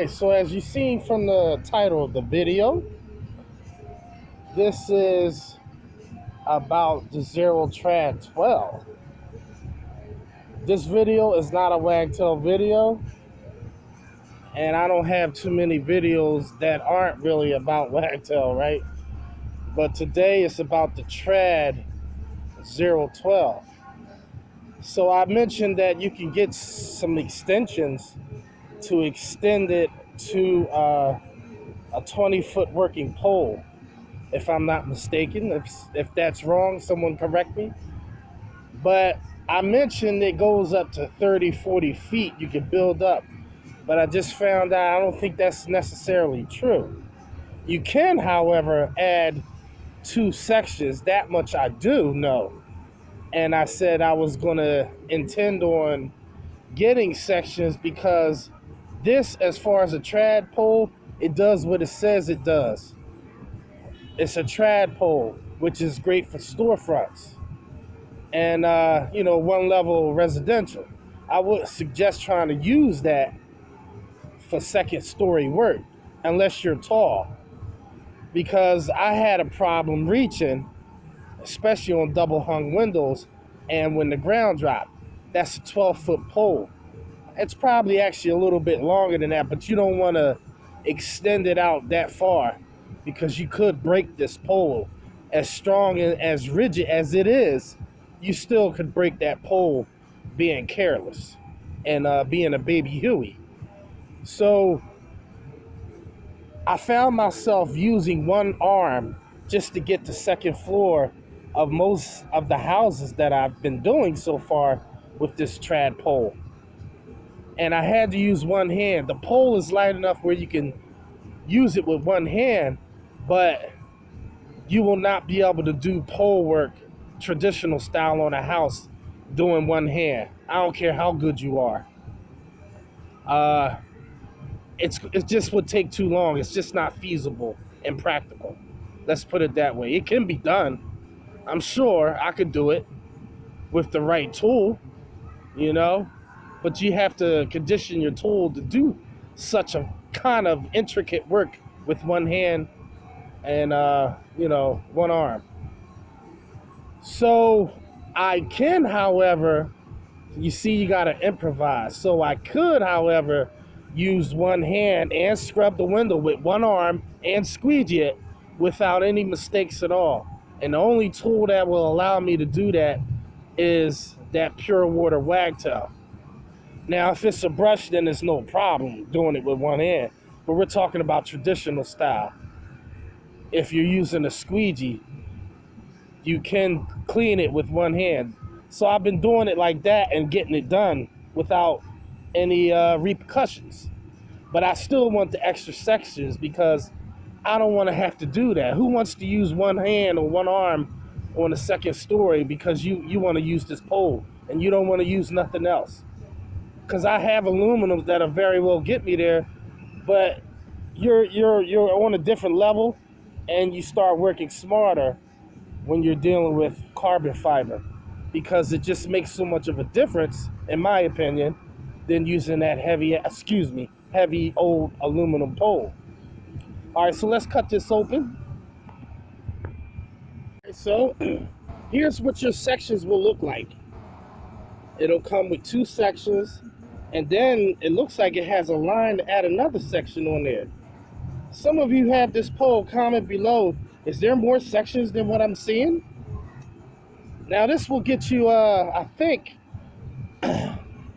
Alright, so as you've seen from the title of the video, this is about the Xero Trad 12. This video is not a Wagtail video, and I don't have too many videos that aren't really about Wagtail, right? But today it's about the Trad Xero 12. So I mentioned that you can get some extensions to extend it to a 20-foot working pole, if I'm not mistaken. If that's wrong, someone correct me. But I mentioned it goes up to 30, 40 feet you can build up. But I just found out I don't think that's necessarily true. You can, however, add 2 sections. That much I do know. And I said I was going to intend on getting sections because this, as far as a trad pole, it does what it says it does. It's a trad pole, which is great for storefronts and, one level residential. I would suggest trying to use that for second story work, unless you're tall, because I had a problem reaching, especially on double hung windows, and when the ground dropped. That's a 12-foot pole. It's probably actually a little bit longer than that, but you don't want to extend it out that far because you could break this pole. As strong and as rigid as it is, you still could break that pole being careless and being a baby Huey. So I found myself using one arm just to get to second floor of most of the houses that I've been doing so far with this trad pole. And I had to use one hand. The pole is light enough where you can use it with one hand, but you will not be able to do pole work traditional style on a house doing one hand. I don't care how good you are. It just would take too long. It's just not feasible and practical. Let's put it that way. It can be done. I'm sure I could do it with the right tool, but you have to condition your tool to do such a kind of intricate work with one hand and, one arm. So I can, however, you see, you got to improvise. So I could, however, use one hand and scrub the window with one arm and squeegee it without any mistakes at all. And the only tool that will allow me to do that is that pure water Wagtail. Now, if it's a brush, then it's no problem doing it with one hand. But we're talking about traditional style. If you're using a squeegee, you can clean it with one hand. So I've been doing it like that and getting it done without any repercussions. But I still want the extra sections because I don't want to have to do that. Who wants to use one hand or one arm on the second story because you want to use this pole and you don't want to use nothing else? Because I have aluminums that'll very well get me there, but you're on a different level and you start working smarter when you're dealing with carbon fiber, because it just makes so much of a difference, in my opinion, than using that heavy old aluminum pole. All right, so let's cut this open. So here's what your sections will look like. It'll come with 2 sections, and then it looks like it has a line to add another section on there. Some of you have this pole. Comment below, is there more sections than what I'm seeing? Now this will get you, I think,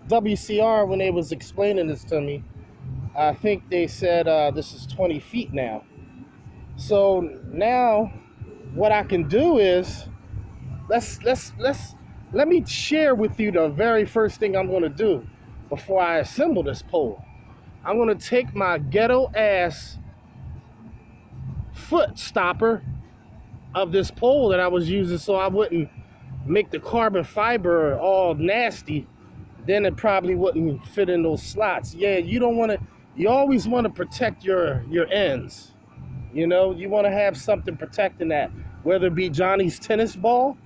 WCR, when they was explaining this to me, I think they said this is 20 feet now. So now what I can do is, let me share with you the very first thing I'm going to do before I assemble this pole. I'm going to take my ghetto ass foot stopper of this pole that I was using so I wouldn't make the carbon fiber all nasty. Then it probably wouldn't fit in those slots. Yeah, you always want to protect your ends. You want to have something protecting that, whether it be Johnny's tennis ball,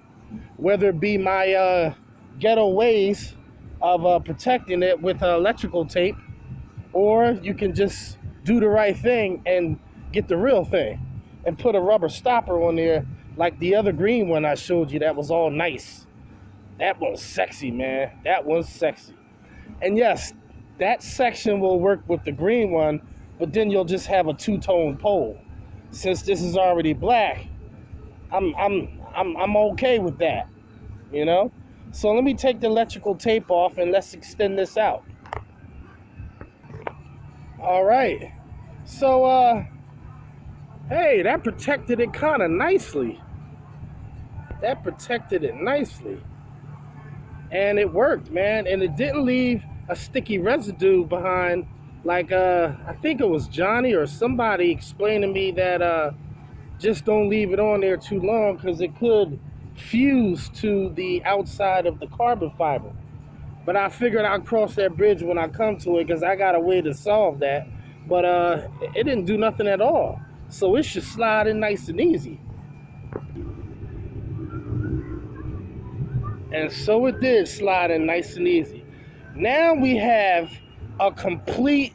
whether it be my ghetto ways of protecting it with electrical tape, Or you can just do the right thing and get the real thing and put a rubber stopper on there like the other green one I showed you that was all nice. That one's sexy, man. That one's sexy. And yes, that section will work with the green one, but then you'll just have a two-tone pole. Since this is already black, I'm okay with that, you know? So let me take the electrical tape off and let's extend this out. All right. So hey, that protected it kind of nicely. That protected it nicely. And it worked, man. And it didn't leave a sticky residue behind. Like, I think it was Johnny or somebody explained to me that just don't leave it on there too long because it could fuse to the outside of the carbon fiber. But I figured I'd cross that bridge when I come to it because I got a way to solve that. But it didn't do nothing at all. So it should slide in nice and easy. And so it did slide in nice and easy. Now we have a complete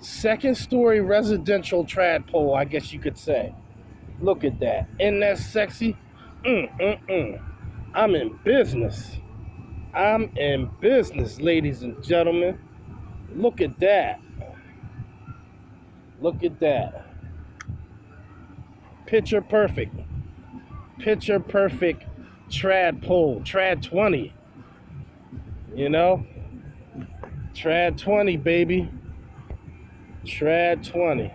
second-story residential trad pole, I guess you could say. Look at that. Isn't that sexy? I'm in business. I'm in business, ladies and gentlemen. Look at that. Look at that. Picture perfect. Picture perfect trad pole. Trad 20. You know? Trad 20, baby. Trad 20.